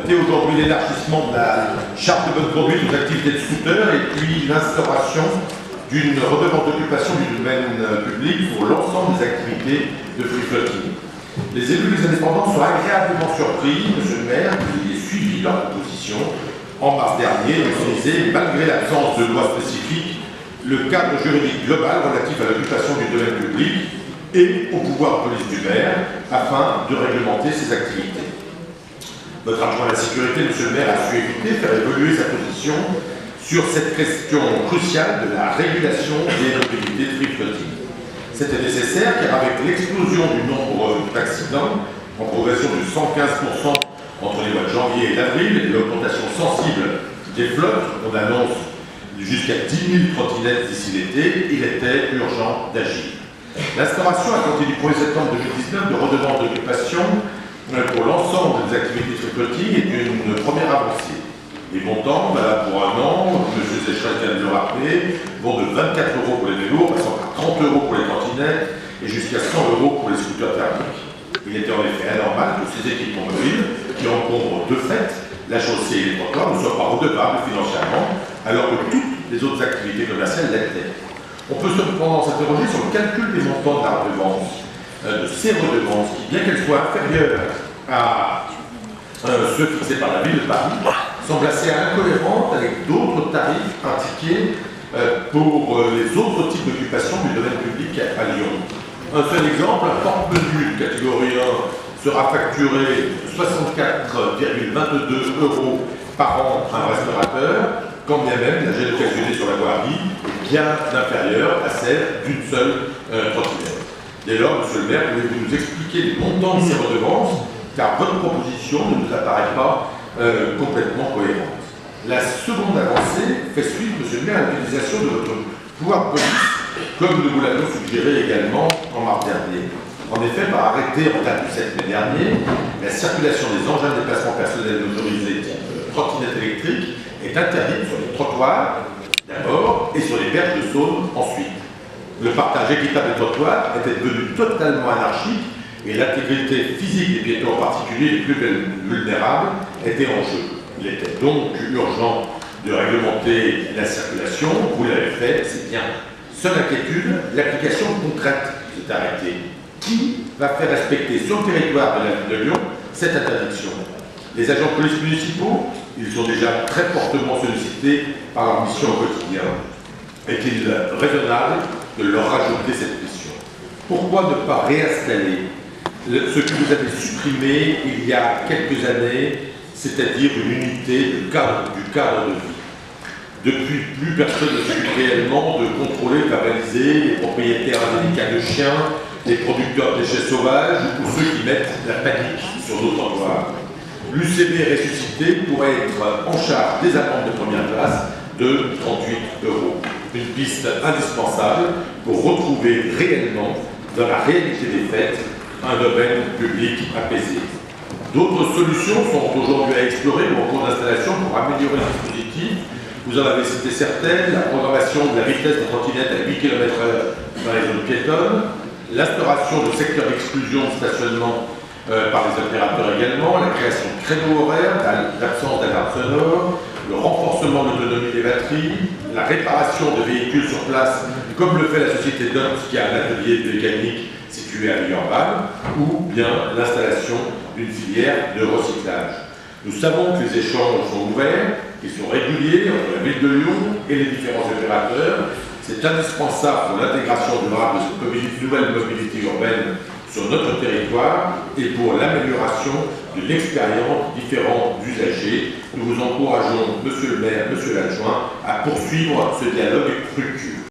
adopté aujourd'hui l'élargissement de la charte de bonne conduite aux activités de scooter et puis l'instauration d'une redevance d'occupation du domaine public pour l'ensemble des activités de free floating. Les élus des indépendants sont agréablement surpris, monsieur le maire, que vous ayez suivi leur proposition en mars dernier d'utiliser, malgré l'absence de loi spécifique, le cadre juridique global relatif à l'occupation du domaine public et au pouvoir de police du maire afin de réglementer ces activités. Votre adjoint à la sécurité, monsieur le maire, a su éviter, faire évoluer sa position sur cette question cruciale de la régulation des mobilités de free floating. C'était nécessaire car avec l'explosion du nombre d'accidents en progression de 115% entre les mois de janvier et d'avril et l'augmentation sensible des flottes, on annonce jusqu'à 10 000 trottinettes d'ici l'été, il était urgent d'agir. L'instauration à compter du 1er septembre 2019 de redevance d'occupation pour l'ensemble des activités de free floating est une première avancée. Les montants, pour un an, M. Sécheras vient de le rappeler, vont de 24 € pour les vélos, passant par 30 € pour les trottinettes et jusqu'à 100 € pour les scooters thermiques. Il était en effet anormal que ces équipements mobiles, qui encombrent de fait la chaussée et les trottoirs, ne soient pas redevables financièrement, alors que toutes les autres activités commerciales l'étaient. On peut cependant s'interroger sur le calcul des montants de la redevance, de ces redevances, qui, bien qu'elles soient inférieures à ceux fixés par la ville de Paris, semble assez incohérente avec d'autres tarifs pratiqués pour les autres types d'occupation du domaine public à Lyon. Un seul exemple, un porte-menu de catégorie 1 sera facturé 64,22 € par an à un restaurateur, quand bien même la gêne occasionnée sur la voirie est bien inférieure à celle d'une seule trottinette. Dès lors, monsieur le maire, pouvez-vous nous expliquer les montants de ces redevances, car votre proposition ne nous apparaît pas complètement cohérente. La seconde avancée fait suite, monsieur le maire, à l'utilisation de votre pouvoir de police, comme nous vous l'avions suggéré également en mars dernier. En effet, par arrêté en date du 7 mai dernier, la circulation des engins de déplacement personnel motorisés type trottinette électrique est interdite sur les trottoirs d'abord et sur les berges de Saône ensuite. Le partage équitable des trottoirs était devenu totalement anarchique et l'intégrité physique des piétons, en particulier les plus vulnérables, était en jeu. Il était donc urgent de réglementer la circulation. Vous l'avez fait, c'est bien. Seule inquiétude, l'application concrète de cet arrêté. Qui va faire respecter sur le territoire de la ville de Lyon cette interdiction? Les agents de police municipaux, ils sont déjà très fortement sollicités par leur mission au quotidien. Est-il raisonnable de leur rajouter cette mission? Pourquoi ne pas réinstaller ce que vous avez supprimé il y a quelques années, c'est-à-dire une unité du cadre de vie? Depuis, plus personne ne s'occupe réellement de contrôler, de verbaliser les propriétaires indélicats de chiens, les producteurs de déchets sauvages ou ceux qui mettent la panique sur nos trottoirs. L'UCB ressuscité pourrait être en charge des amendes de première classe de 38 €. Une piste indispensable pour retrouver réellement, dans la réalité des faits, un domaine public apaisé. D'autres solutions sont aujourd'hui à explorer ou en cours d'installation pour améliorer le dispositif. Vous en avez cité certaines: la programmation de la vitesse des trottinettes à 8 km/h dans les zones piétonnes, l'instauration de secteurs d'exclusion de stationnement par les opérateurs également, la création de créneaux horaires, l'absence d'alarme sonore, le renforcement de l'autonomie des batteries, la réparation de véhicules sur place, comme le fait la société DOT qui a un atelier de mécanique situé à Villeurbanne, ou bien l'installation d'une filière de recyclage. Nous savons que les échanges sont ouverts, qu'ils sont réguliers entre la ville de Lyon et les différents opérateurs. C'est indispensable pour l'intégration durable de cette nouvelle mobilité urbaine sur notre territoire et pour l'amélioration de l'expérience différents usagers. Nous vous encourageons, monsieur le maire, monsieur l'adjoint, à poursuivre ce dialogue fructueux.